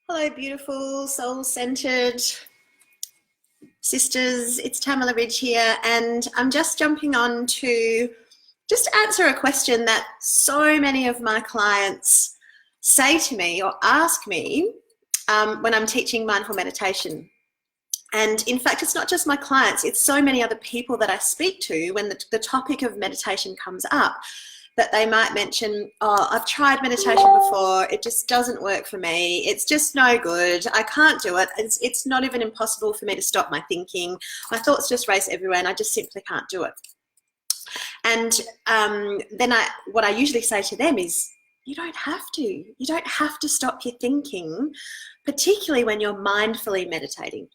Hello, beautiful, soul-centered sisters. It's Tamala Ridge here, and I'm just jumping on to just answer a question that so many of my clients say to me or ask me when I'm teaching mindful meditation. And in fact, it's not just my clients, it's so many other people that I speak to when the topic of meditation comes up, that they might mention, oh, I've tried meditation before, it just doesn't work for me, it's just no good, I can't do it, it's not even impossible for me to stop my thinking, my thoughts just race everywhere and I just simply can't do it. And then what I usually say to them is, you don't have to stop your thinking, particularly when you're mindfully meditating.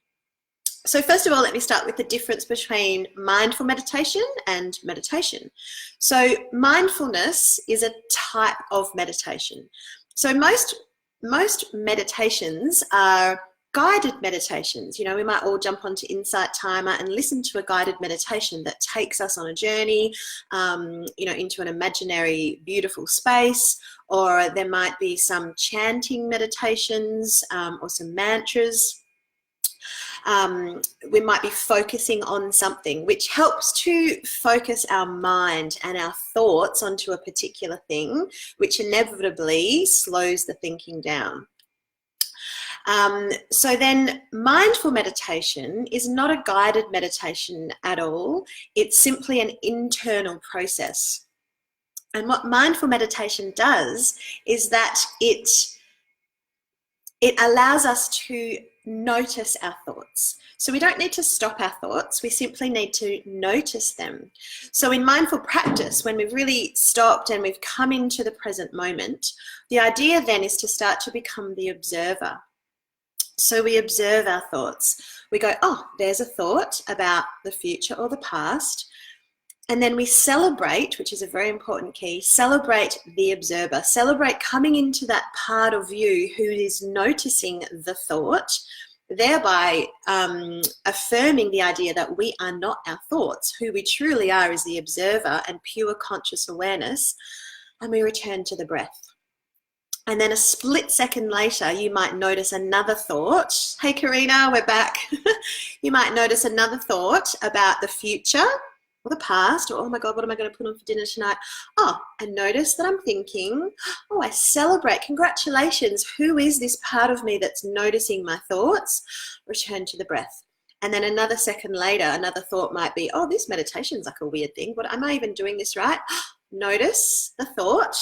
So first of all, let me start with the difference between mindful meditation and meditation. So mindfulness is a type of meditation. So most meditations are guided meditations. You know, we might all jump onto Insight Timer and listen to a guided meditation that takes us on a journey, into an imaginary, beautiful space, or there might be some chanting meditations or some mantras. We might be focusing on something, which helps to focus our mind and our thoughts onto a particular thing, which inevitably slows the thinking down. So then mindful meditation is not a guided meditation at all. It's simply an internal process. And what mindful meditation does is that it allows us to notice our thoughts. So we don't need to stop our thoughts, we simply need to notice them. So in mindful practice, when we've really stopped and we've come into the present moment, the idea then is to start to become the observer. So we observe our thoughts. We go, oh, there's a thought about the future or the past. And then we celebrate, which is a very important key, celebrate the observer, celebrate coming into that part of you who is noticing the thought, thereby affirming the idea that we are not our thoughts. Who we truly are is the observer and pure conscious awareness. And we return to the breath. And then a split second later, you might notice another thought. Hey, Karina, we're back. You might notice another thought about the future or the past, or oh my God, what am I going to put on for dinner tonight? Oh, and notice that I'm thinking, oh, I celebrate, congratulations. Who is this part of me that's noticing my thoughts? Return to the breath. And then another second later, another thought might be, oh, this meditation's like a weird thing, but am I even doing this right? Notice the thought,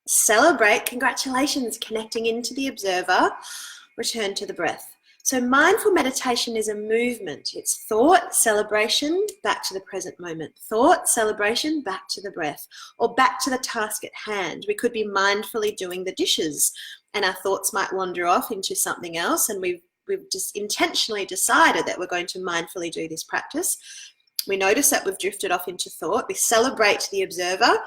celebrate, congratulations, connecting into the observer, return to the breath. So mindful meditation is a movement. It's thought, celebration, back to the present moment. Thought, celebration, back to the breath, or back to the task at hand. We could be mindfully doing the dishes and our thoughts might wander off into something else, and we've just intentionally decided that we're going to mindfully do this practice. We notice that we've drifted off into thought. We celebrate the observer.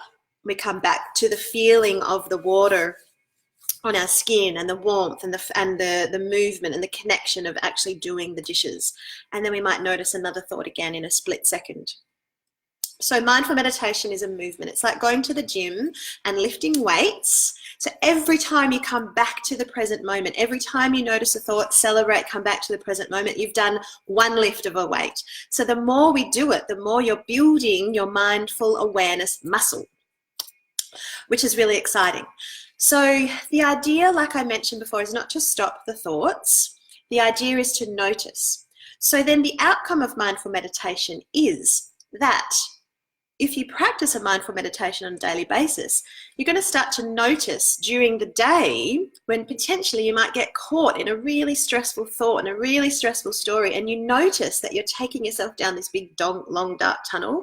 We come back to the feeling of the water on our skin and the warmth and the movement and the connection of actually doing the dishes. And then we might notice another thought again in a split second. So mindful meditation is a movement. It's like going to the gym and lifting weights. So every time you come back to the present moment, every time you notice a thought, celebrate, come back to the present moment, you've done one lift of a weight. So the more we do it, the more you're building your mindful awareness muscle, which is really exciting. So the idea, like I mentioned before, is not to stop the thoughts. The idea is to notice. So then the outcome of mindful meditation is that if you practice a mindful meditation on a daily basis, you're going to start to notice during the day when potentially you might get caught in a really stressful thought and a really stressful story, and you notice that you're taking yourself down this big, long, dark tunnel,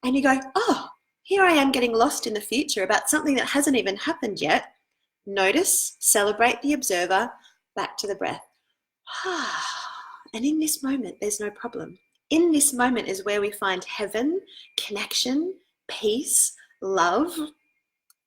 and you go, oh, here I am getting lost in the future about something that hasn't even happened yet. Notice, celebrate the observer, back to the breath. And in this moment, there's no problem. In this moment is where we find heaven, connection, peace, love.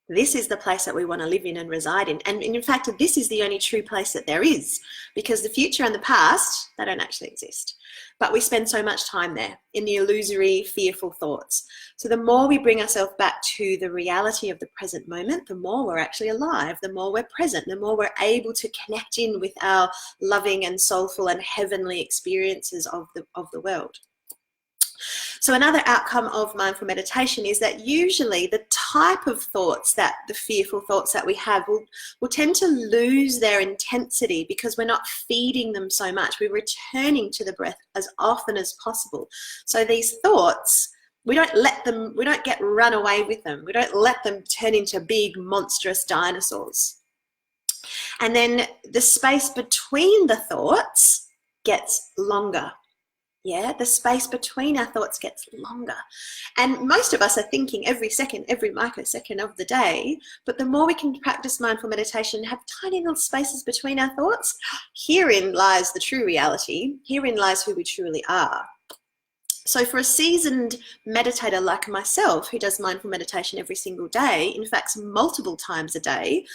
this is the place that we want to live in and reside in. And in fact, this is the only true place that there is, because the future and the past, they don't actually exist. But we spend so much time there in the illusory, fearful thoughts. So the more we bring ourselves back to the reality of the present moment, the more we're actually alive, the more we're present, the more we're able to connect in with our loving and soulful and heavenly experiences of the world. So another outcome of mindful meditation is that usually the type of thoughts, that the fearful thoughts that we have, will tend to lose their intensity because we're not feeding them so much. We're returning to the breath as often as possible. So these thoughts, we don't get run away with them. We don't let them turn into big monstrous dinosaurs. And then the space between the thoughts gets longer. Yeah, the space between our thoughts gets longer. And most of us are thinking every second, every microsecond of the day, but the more we can practice mindful meditation, have tiny little spaces between our thoughts, herein lies the true reality. Herein lies who we truly are. So for a seasoned meditator like myself, who does mindful meditation every single day, in fact, multiple times a day,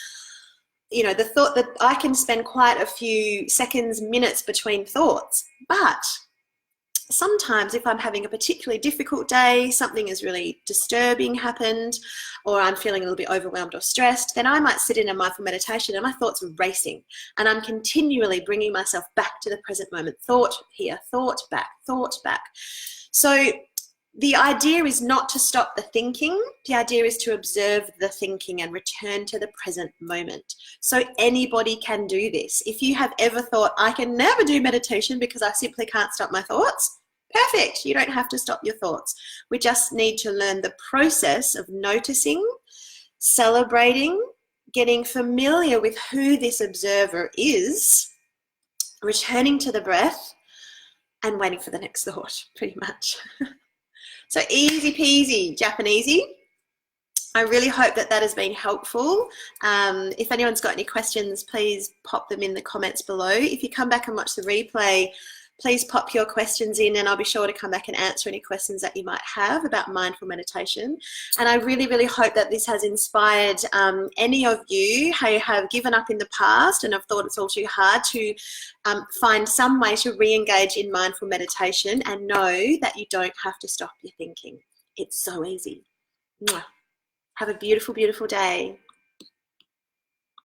the thought that I can spend quite a few seconds, minutes between thoughts, but sometimes if I'm having a particularly difficult day, something is really disturbing happened, or I'm feeling a little bit overwhelmed or stressed, then I might sit in a mindful meditation and my thoughts are racing, and I'm continually bringing myself back to the present moment. Thought here, thought back, thought back. So the idea is not to stop the thinking. The idea is to observe the thinking and return to the present moment. So anybody can do this. If you have ever thought, I can never do meditation because I simply can't stop my thoughts, perfect. You don't have to stop your thoughts. We just need to learn the process of noticing, celebrating, getting familiar with who this observer is, returning to the breath, and waiting for the next thought, pretty much. So easy peasy, Japanesey. I really hope that has been helpful. If anyone's got any questions, please pop them in the comments below. If you come back and watch the replay, please pop your questions in and I'll be sure to come back and answer any questions that you might have about mindful meditation. And I really, really hope that this has inspired any of you who have given up in the past and have thought it's all too hard to find some way to re-engage in mindful meditation and know that you don't have to stop your thinking. It's so easy. Have a beautiful, beautiful day.